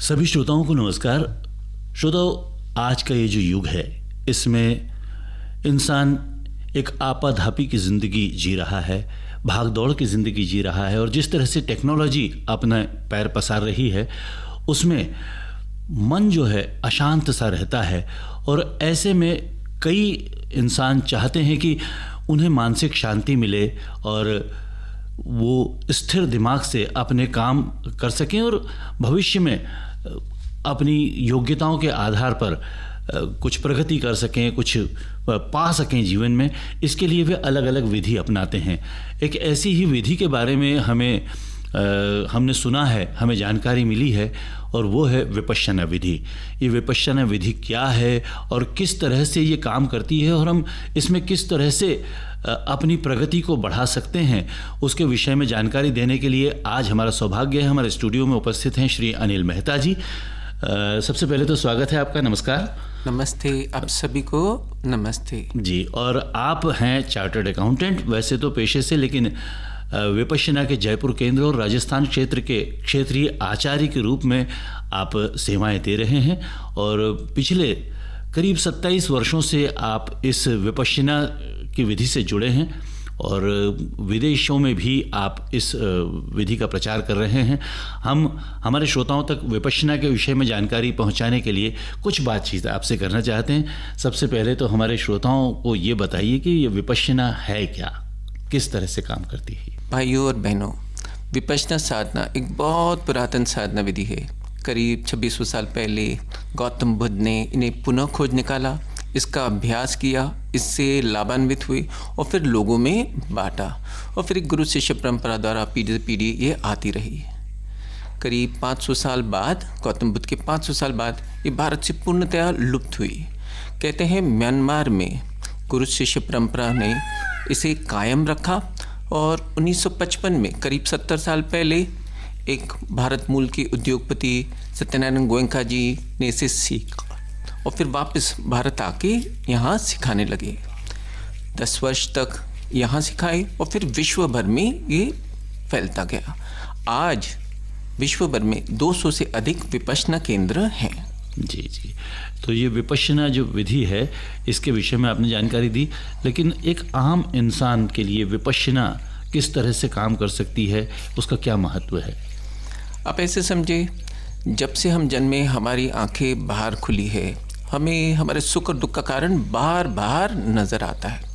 सभी श्रोताओं को नमस्कार। श्रोताओं, आज का ये जो युग है इसमें इंसान एक आपाधापी की ज़िंदगी जी रहा है, भाग दौड़ की ज़िंदगी जी रहा है और जिस तरह से टेक्नोलॉजी अपना पैर पसार रही है उसमें मन जो है अशांत सा रहता है। और ऐसे में कई इंसान चाहते हैं कि उन्हें मानसिक शांति मिले और वो स्थिर दिमाग से अपने काम कर सकें और भविष्य में अपनी योग्यताओं के आधार पर कुछ प्रगति कर सकें, कुछ पा सकें जीवन में। इसके लिए वे अलग अलग विधि अपनाते हैं। एक ऐसी ही विधि के बारे में हमने सुना है, हमें जानकारी मिली है और वो है विपश्यना विधि। ये विपश्यना विधि क्या है और किस तरह से ये काम करती है और हम इसमें किस तरह से अपनी प्रगति को बढ़ा सकते हैं, उसके विषय में जानकारी देने के लिए आज हमारा सौभाग्य है, हमारे स्टूडियो में उपस्थित हैं श्री अनिल मेहता जी। सबसे पहले तो स्वागत है आपका। नमस्कार। नमस्ते, आप सभी को नमस्ते जी। और आप हैं चार्टर्ड अकाउंटेंट वैसे तो पेशे से, लेकिन विपश्यना के जयपुर केंद्र और राजस्थान क्षेत्र के क्षेत्रीय आचार्य के रूप में आप सेवाएं दे रहे हैं और पिछले करीब 27 वर्षों से आप इस विपश्यना की विधि से जुड़े हैं और विदेशों में भी आप इस विधि का प्रचार कर रहे हैं। हम हमारे श्रोताओं तक विपश्यना के विषय में जानकारी पहुंचाने के लिए कुछ बातचीत आपसे करना चाहते हैं। सबसे पहले तो हमारे श्रोताओं को ये बताइए कि ये विपश्यना है क्या, किस तरह से काम करती है। भाइयों और बहनों, विपश्यना साधना एक बहुत पुरातन साधना विधि है। करीब 2600 साल पहले गौतम बुद्ध ने इन्हें पुनः खोज निकाला, इसका अभ्यास किया, इससे लाभान्वित हुए और फिर लोगों में बांटा और फिर एक गुरु शिष्य परंपरा द्वारा पीढ़ी से पीढ़ी ये आती रही। करीब 500 साल बाद, गौतम बुद्ध के 500 साल बाद ये भारत से पूर्णतया लुप्त हुई। कहते हैं म्यांमार में गुरु शिष्य परंपरा ने इसे कायम रखा और 1955 में करीब 70 साल पहले एक भारत मूल के उद्योगपति सत्यनारायण गोयनका जी ने इसे सीखा और फिर वापस भारत आके यहाँ सिखाने लगे। 10 वर्ष तक यहाँ सिखाए और फिर विश्व भर में ये फैलता गया। आज विश्व भर में 200 से अधिक विपश्यना केंद्र हैं। जी जी। तो ये विपश्यना जो विधि है इसके विषय में आपने जानकारी दी, लेकिन एक आम इंसान के लिए विपश्यना किस तरह से काम कर सकती है, उसका क्या महत्व है? आप ऐसे समझे, जब से हम जन्मे हमारी आंखें बाहर खुली है, हमें हमारे सुख और दुख का कारण बार बार नज़र आता है।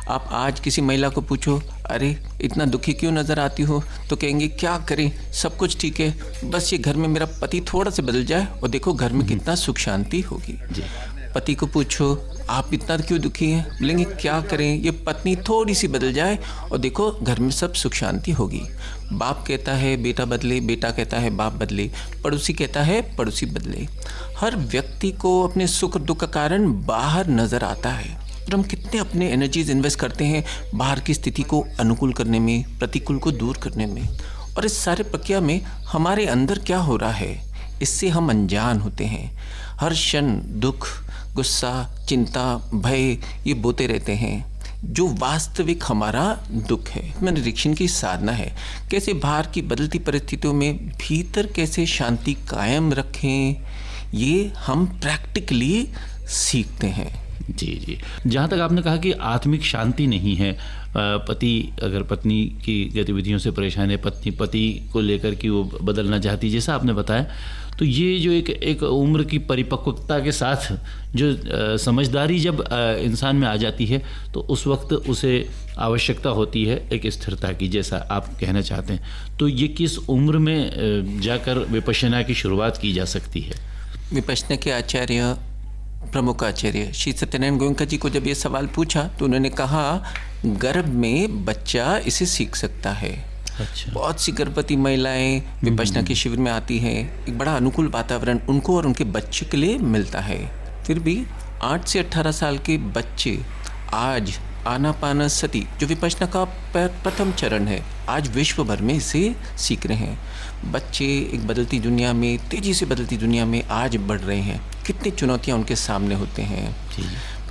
आप आज किसी महिला को पूछो, अरे इतना दुखी क्यों नज़र आती हो, तो कहेंगे क्या करें, सब कुछ ठीक है, बस ये घर में मेरा पति थोड़ा सा बदल जाए और देखो घर में कितना सुख शांति होगी। पति को पूछो, आप इतना क्यों दुखी हैं, बोलेंगे क्या करें, ये पत्नी थोड़ी सी बदल जाए और देखो घर में सब सुख शांति होगी। बाप कहता है बेटा बदले, बेटा कहता है बाप बदले, पड़ोसी कहता है पड़ोसी बदले। हर व्यक्ति को अपने सुख और दुख का कारण बाहर नज़र आता है और हम कितने अपने एनर्जीज इन्वेस्ट करते हैं बाहर की स्थिति को अनुकूल करने में, प्रतिकूल को दूर करने में। और इस सारे प्रक्रिया में हमारे अंदर क्या हो रहा है, इससे हम अनजान होते हैं। हर क्षण दुख, गुस्सा, चिंता, भय ये बोते रहते हैं, जो वास्तविक हमारा दुख है। निरीक्षण की साधना है, कैसे बाहर की बदलती परिस्थितियों में भीतर कैसे शांति कायम रखें, ये हम प्रैक्टिकली सीखते हैं। जी जी। जहाँ तक आपने कहा कि आत्मिक शांति नहीं है, पति अगर पत्नी की गतिविधियों से परेशान है, पत्नी पति को लेकर कि वो बदलना चाहती, जैसा आपने बताया, तो ये जो एक उम्र की परिपक्वता के साथ जो समझदारी जब इंसान में आ जाती है तो उस वक्त उसे आवश्यकता होती है एक स्थिरता की, जैसा आप कहना चाहते हैं। तो ये किस उम्र में जाकर विपश्यना की शुरुआत की जा सकती है? विपश्यना के आचार्य, प्रमुख आचार्य श्री सत्यनारायण गोयनका जी को जब ये सवाल पूछा तो उन्होंने कहा गर्भ में बच्चा इसे सीख सकता है। अच्छा। बहुत सी गर्भवती महिलाएं विपश्यना के शिविर में आती हैं, एक बड़ा अनुकूल वातावरण उनको और उनके बच्चे के लिए मिलता है। फिर भी 8 से 18 साल के बच्चे आज आनापानसति जो विपश्यना का प्रथम चरण है, आज विश्व भर में इसे सीख रहे हैं। बच्चे एक बदलती दुनिया में, तेज़ी से बदलती दुनिया में आज बढ़ रहे हैं। कितनी चुनौतियां उनके सामने होते हैं,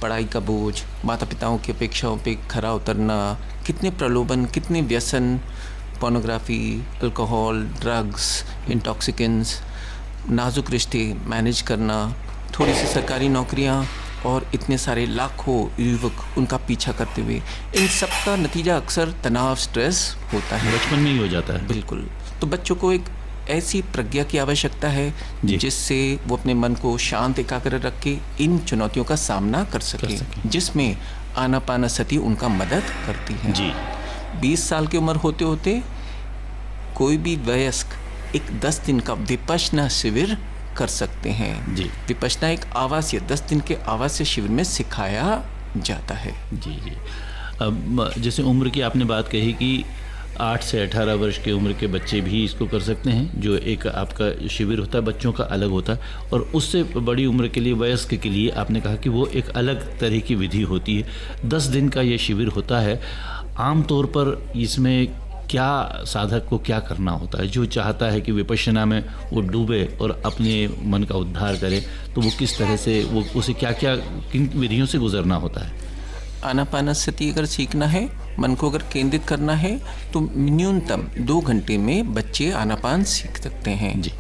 पढ़ाई का बोझ, माता पिताओं की अपेक्षाओं पे खरा उतरना, कितने प्रलोभन, कितने व्यसन, पोर्नोग्राफी, अल्कोहल, ड्रग्स, इंटॉक्सिकेंट्स, नाजुक रिश्ते मैनेज करना, थोड़ी सी सरकारी नौकरियां और इतने सारे लाखों युवक उनका पीछा करते हुए, इन सब का नतीजा अक्सर तनाव, स्ट्रेस होता है। बचपन में ही हो जाता है। बिल्कुल। तो बच्चों को एक ऐसी प्रज्ञा की आवश्यकता है जिससे वो अपने मन को शांत, एकाग्र रख के इन चुनौतियों का सामना कर सके, जिसमें आनापानसति उनका मदद करती है। जी। 20 साल की उम्र होते होते कोई भी वयस्क एक 10 दिन का विपश्यना शिविर कर सकते हैं। जी। विपश्यना एक आवासीय 10 दिन के आवासीय शिविर में सिखाया जाता है। जी जी। अब जैसे उम्र की आपने बात कही कि 8 से 18 वर्ष की उम्र के बच्चे भी इसको कर सकते हैं, जो एक आपका शिविर होता है बच्चों का अलग होता है, और उससे बड़ी उम्र के लिए, वयस्क के लिए आपने कहा कि वो एक अलग तरह की विधि होती है। 10 दिन का ये शिविर होता है। आमतौर पर इसमें क्या साधक को क्या करना होता है? जो चाहता है कि विपश्यना में वो डूबे और अपने मन का उद्धार करे, तो वो किस तरह से, वो उसे क्या क्या किन विधियों से गुजरना होता है? आनापानसति अगर सीखना है, मन को अगर केंद्रित करना है, तो न्यूनतम 2 घंटे में बच्चे आनापान सीख सकते हैं। जी।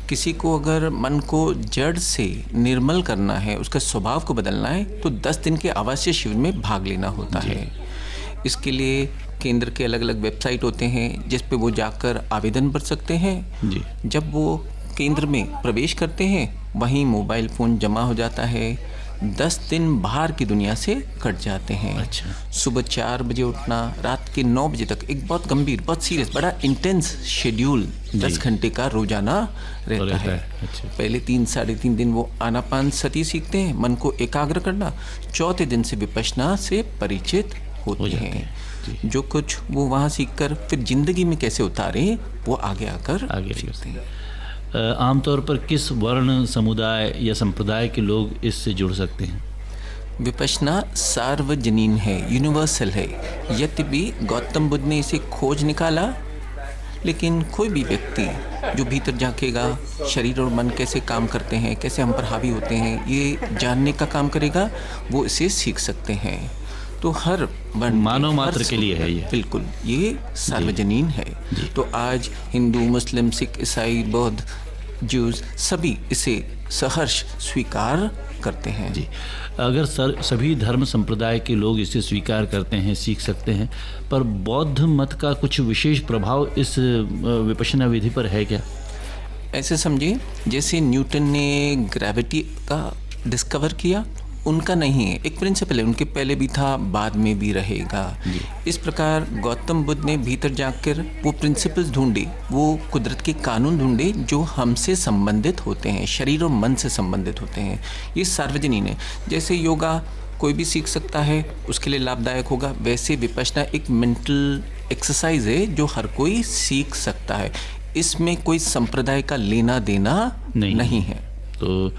किसी को अगर मन को जड़ से निर्मल करना है, उसका स्वभाव को बदलना है, तो 10 दिन के आवासीय शिविर में भाग लेना होता है। इसके लिए केंद्र के अलग अलग वेबसाइट होते हैं जिस पे वो जाकर आवेदन भर सकते हैं। जी। जब वो केंद्र में प्रवेश करते हैं, वहीं मोबाइल फ़ोन जमा हो जाता है। 10 दिन बाहर की दुनिया से कट जाते हैं। अच्छा। सुबह 4 बजे उठना, रात के 9 बजे तक एक बहुत गंभीर, बहुत सीरियस, बड़ा इंटेंस शेड्यूल 10 घंटे का रोजाना रहता है। अच्छा। पहले 3 साढ़े 3 दिन वो आनापानसति सीखते हैं, मन को एकाग्र करना। चौथे दिन से विपश्यना से परिचित होते हैं। जो कुछ वो वहाँ सीखकर फिर जिंदगी में कैसे उतारे, वो आगे आकर सीखते हैं। आमतौर पर किस वर्ण, समुदाय या संप्रदाय के लोग इससे जुड़ सकते हैं? विपश्यना सार्वजनीन है, यूनिवर्सल है। यद्यपि गौतम बुद्ध ने इसे खोज निकाला, लेकिन कोई भी व्यक्ति जो भीतर झांकेगा, शरीर और मन कैसे काम करते हैं, कैसे हम पर हावी होते हैं, ये जानने का काम करेगा, वो इसे सीख सकते हैं। तो हर वर्ण, मानव मात्र के लिए है ये। बिल्कुल, ये सार्वजनीन है। तो आज हिंदू, मुस्लिम, सिख, ईसाई, बौद्ध, ज्यूज सभी इसे सहर्ष स्वीकार करते हैं। जी। अगर सभी धर्म संप्रदाय के लोग इसे स्वीकार करते हैं, सीख सकते हैं, पर बौद्ध मत का कुछ विशेष प्रभाव इस विपश्यना विधि पर है क्या? ऐसे समझिए जैसे न्यूटन ने ग्रेविटी का डिस्कवर किया, उनका नहीं है, एक प्रिंसिपल है, उनके पहले भी था, बाद में भी रहेगा। इस प्रकार गौतम बुद्ध ने भीतर जाकर वो प्रिंसिपल्स ढूंढे, वो कुदरत के कानून ढूंढे जो हमसे संबंधित होते हैं, शरीर और मन से संबंधित होते हैं। ये सार्वजनीन है। जैसे योगा कोई भी सीख सकता है, उसके लिए लाभदायक होगा, वैसे विपश्यना एक मेंटल एक्सरसाइज है जो हर कोई सीख सकता है। इसमें कोई संप्रदाय का लेना देना नहीं है। तो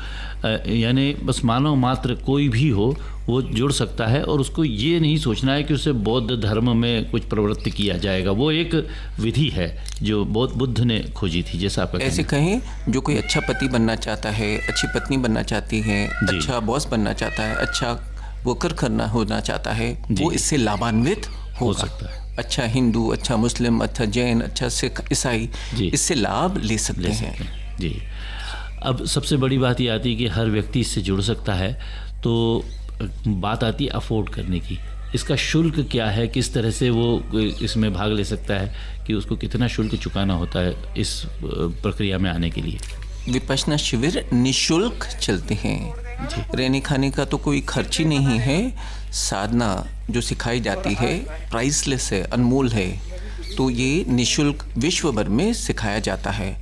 यानी बस मानव मात्र कोई भी हो वो जुड़ सकता है, और उसको ये नहीं सोचना है कि उसे बौद्ध धर्म में कुछ प्रवृत्ति किया जाएगा। वो एक विधि है जो बुद्ध ने खोजी थी, जैसा आपका ऐसे कहें, जो कोई अच्छा पति बनना चाहता है, अच्छी पत्नी बनना चाहती है, अच्छा बॉस बनना चाहता है, अच्छा वर्कर होना चाहता है, वो इससे लाभान्वित हो सकता है। अच्छा हिंदू, अच्छा मुस्लिम, अच्छा जैन, अच्छा सिख, ईसाई इससे लाभ ले सकते हैं। जी। अब सबसे बड़ी बात ये आती है कि हर व्यक्ति इससे जुड़ सकता है, तो बात आती है अफोर्ड करने की। इसका शुल्क क्या है, किस तरह से वो इसमें भाग ले सकता है, कि उसको कितना शुल्क चुकाना होता है इस प्रक्रिया में आने के लिए? विपश्यना शिविर निःशुल्क चलते हैं। रहने खाने का तो कोई खर्च ही नहीं है। साधना जो सिखाई जाती है प्राइसलेस है, अनमोल है। तो ये निःशुल्क विश्व भर में सिखाया जाता है।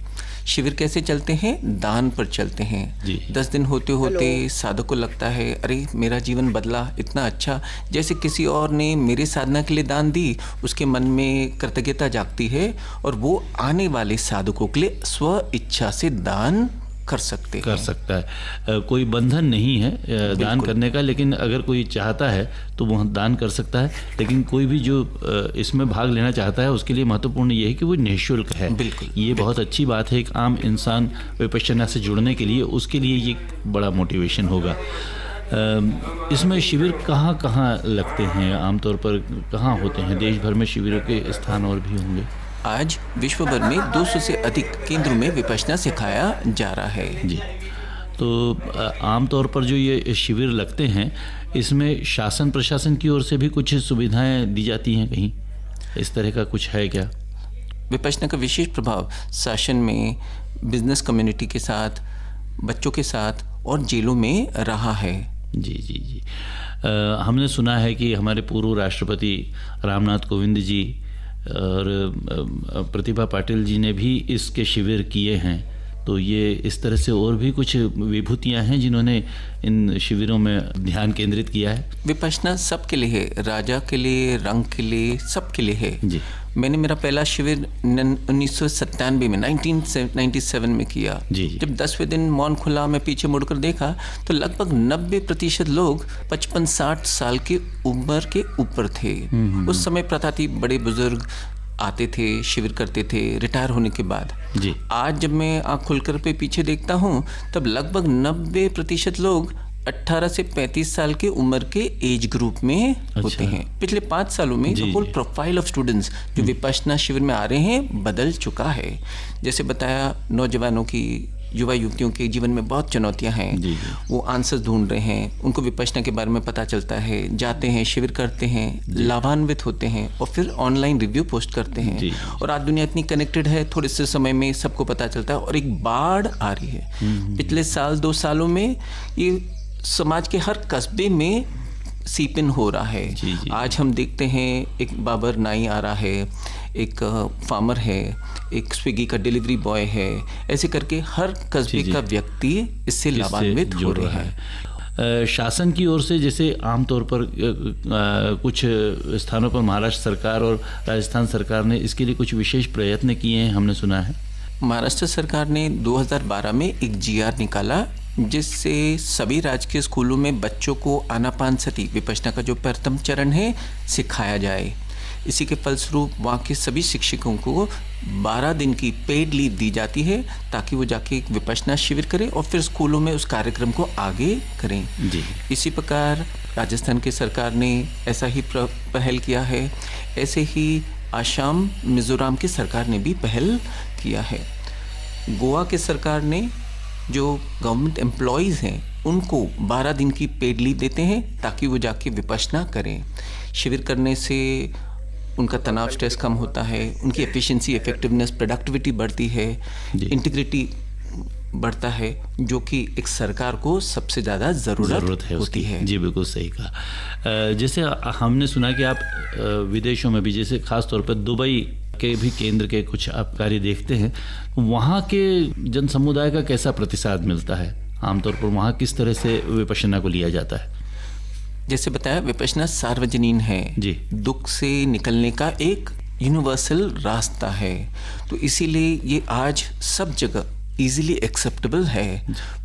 शिविर कैसे चलते हैं? दान पर चलते हैं। 10 दिन होते होते साधक को लगता है, अरे मेरा जीवन बदला, इतना अच्छा, जैसे किसी और ने मेरे साधना के लिए दान दी। उसके मन में कृतज्ञता जागती है और वो आने वाले साधकों के लिए स्व इच्छा से दान कर सकता है। कोई बंधन नहीं है दान करने का, लेकिन अगर कोई चाहता है तो वो दान कर सकता है। लेकिन कोई भी जो इसमें भाग लेना चाहता है उसके लिए महत्वपूर्ण ये है कि वो निःशुल्क है। ये बहुत अच्छी बात है। एक आम इंसान विपश्यना से जुड़ने के लिए, उसके लिए ये बड़ा मोटिवेशन होगा। इसमें शिविर कहाँ कहाँ लगते हैं, आमतौर पर कहाँ होते हैं? देश भर में शिविरों के स्थान और भी होंगे। आज विश्व भर में 200 से अधिक केंद्रों में विपश्यना सिखाया जा रहा है। जी, तो आमतौर पर जो ये शिविर लगते हैं, इसमें शासन प्रशासन की ओर से भी कुछ सुविधाएं दी जाती हैं, कहीं इस तरह का कुछ है क्या? विपश्यना का विशेष प्रभाव शासन में, बिजनेस कम्युनिटी के साथ, बच्चों के साथ और जेलों में रहा है। जी जी जी। हमने सुना है कि हमारे पूर्व राष्ट्रपति रामनाथ कोविंद जी और प्रतिभा पाटिल जी ने भी इसके शिविर किए हैं। तो ये इस तरह से और भी कुछ विभूतियाँ हैं जिन्होंने इन शिविरों में ध्यान केंद्रित किया है। विपश्यना सबके लिए है, राजा के लिए, रंग के लिए, सबके लिए है। जी, मैंने मेरा पहला शिविर 1997 में 1997 में किया। जी। जब 10वें दिन मौन खुला, मैं पीछे मुड़कर देखा तो लगभग 90% लोग 55-60 साल की उम्र के ऊपर थे। उस समय प्रथा थी, बड़े बुजुर्ग आते थे, शिविर करते थे रिटायर होने के बाद। जी। आज जब मैं आँख खुलकर पे पीछे देखता हूँ तब लगभग 90% लोग 18 से 35 साल की उम्र के एज ग्रुप में होते हैं। पिछले 5 सालों में जो होल प्रोफाइल ऑफ स्टूडेंट्स जो विपश्यना शिविर में आ रहे हैं बदल चुका है। जैसे बताया, नौजवानों की, युवा युवतियों के जीवन में बहुत चुनौतियां हैं। वो आंसर ढूंढ रहे हैं, उनको विपश्यना के बारे में पता चलता है, जाते हैं, शिविर करते हैं, लाभान्वित होते हैं और फिर ऑनलाइन रिव्यू पोस्ट करते हैं। और आज दुनिया इतनी कनेक्टेड है, थोड़े से समय में सबको पता चलता है और एक बाढ़ आ रही है। पिछले 2 सालों में ये समाज के हर कस्बे में सीप इन हो रहा है। जी। आज हम देखते हैं एक बाबर नाई आ रहा है, एक फार्मर है, एक स्विगी का डिलीवरी बॉय है, ऐसे करके हर कस्बे का व्यक्ति इससे लाभान्वित हो रहा है। शासन की ओर से जैसे आमतौर पर कुछ स्थानों पर महाराष्ट्र सरकार और राजस्थान सरकार ने इसके लिए कुछ विशेष प्रयत्न किए हैं, हमने सुना है। महाराष्ट्र सरकार ने 2012 में एक GR निकाला जिससे सभी राजकीय स्कूलों में बच्चों को आनापानसति, विपश्यना का जो प्रथम चरण है, सिखाया जाए। इसी के फलस्वरूप वहाँ के सभी शिक्षकों को 12 दिन की पेड लीव दी जाती है ताकि वो जाके विपश्यना शिविर करें और फिर स्कूलों में उस कार्यक्रम को आगे करें। जी। इसी प्रकार राजस्थान की सरकार ने ऐसा ही पहल किया है। ऐसे ही आसाम, मिजोरम की सरकार ने भी पहल किया है। गोवा की सरकार ने जो गवर्नमेंट एम्प्लॉयज़ हैं उनको 12 दिन की पेड लीव देते हैं ताकि वो जाके विपश्यना करें। शिविर करने से उनका तनाव, स्ट्रेस कम होता है, उनकी एफिशिएंसी, इफेक्टिवनेस, प्रोडक्टिविटी बढ़ती है, इंटीग्रिटी बढ़ता है, जो कि एक सरकार को सबसे ज़्यादा ज़रूरत होती है। जी, बिल्कुल सही कहा। जैसे हमने सुना कि आप विदेशों में भी, जैसे खास तौर पर दुबई के भी केंद्र के कुछ आप कार्य देखते हैं, वहाँ के जन समुदाय का कैसा प्रतिसाद मिलता है? आमतौर पर वहाँ किस तरह से विपश्यना को लिया जाता है? जैसे बताया, विपश्यना सार्वजनीन है जी, दुख से निकलने का एक यूनिवर्सल रास्ता है, तो इसीलिए ये आज सब जगह इजीली एक्सेप्टेबल है।